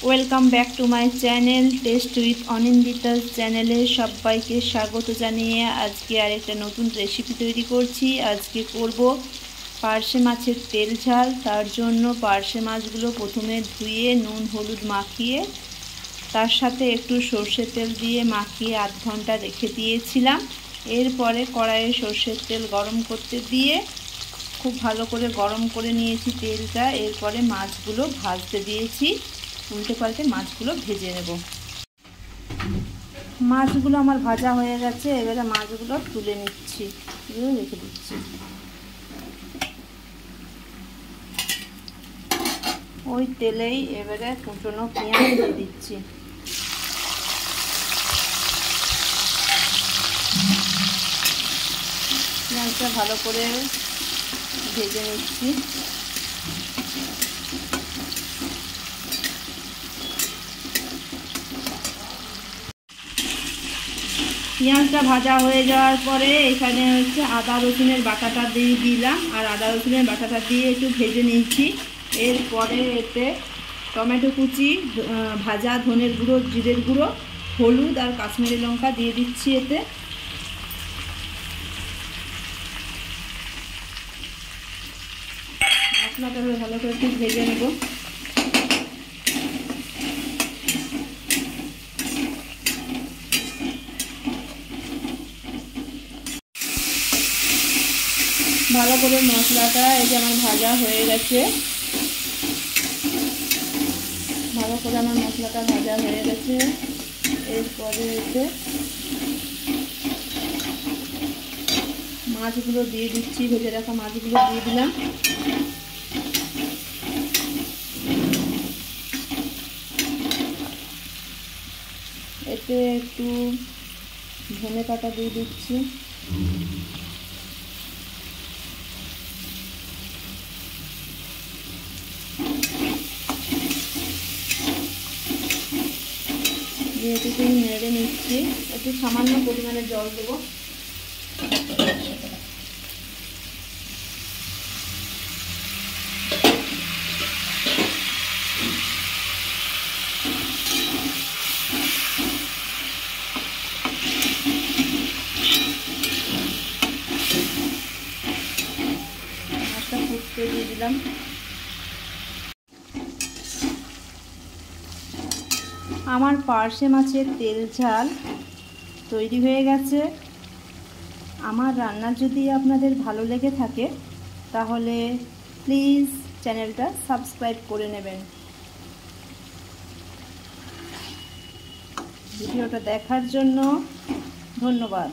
Welcome back to my channel test with Anindita চ্যানেলে সবাইকে স্বাগত জানিয়ে আজকে আরেকটা নতুন রেসিপি তৈরি করছি। আজকে করব পার্শে মাছের তেল ঝাল। তার জন্য পার্শে মাছগুলো প্রথমে ধুয়ে নুন হলুদ মাখিয়ে তার সাথে একটু সর্ষের তেল দিয়ে মাখিয়ে আধ ঘন্টা রেখে দিয়েছিলাম। এরপরে কড়াইয়ে সর্ষের তেল গরম করতে দিয়ে খুব ভালো করে গরম করে নিয়েছি তেলটা। এরপরে মাছগুলো ভাজতে দিয়েছি, উল্টে পাল্টে মাছগুলো ভেজে নেব। মাছগুলো আমার ভাজা হয়ে গেছে, এবারে মাছগুলো তুলে নিচ্ছি, রেখে দিচ্ছি। ওই তেলেই এবারে কুচনো পেঁয়াজ দিয়ে দিচ্ছি। পেঁয়াজটা ভালো করে ভেজে নিচ্ছি। পেঁয়াজটা ভাজা হয়ে যাওয়ার পরে এখানে হচ্ছে আদা রসুনের বাটাটা দিয়ে দিলাম, আর আদা রসুনের বাটাটা দিয়ে একটু ভেজে নিচ্ছি। এরপরে এতে টমেটো কুচি, ভাজা ধনের গুঁড়ো, জিরের গুঁড়ো, হলুদ আর কাশ্মীরি লঙ্কা দিয়ে দিচ্ছি। এতে মশলাটা ভালো করে একটু ভেজে নেব। ভালো করে মশলাটা এই যে আমার ভাজা হয়ে গেছে, ভালো করে আমার মশলাটা ভাজা হয়ে গেছে। এরপরে এতে মাছগুলো দিয়ে দিচ্ছি, ভেজে রাখা মাছগুলো দিয়ে দিলাম। এতে একটু ধনে পাতা দিয়ে দিচ্ছি। যেহেতু নেড়ে নিচ্ছি, একটু সামান্য পরিমাণে জল দেবো। মাছটা ফুটতে দিয়ে দিলাম। আমার পার্শে মাছের তেল ঝাল তৈরি হয়ে গেছে। আমার রান্না যদি আপনাদের ভালো লেগে থাকে তাহলে প্লিজ চ্যানেলটা সাবস্ক্রাইব করে নেবেন। ভিডিওটা দেখার জন্য ধন্যবাদ।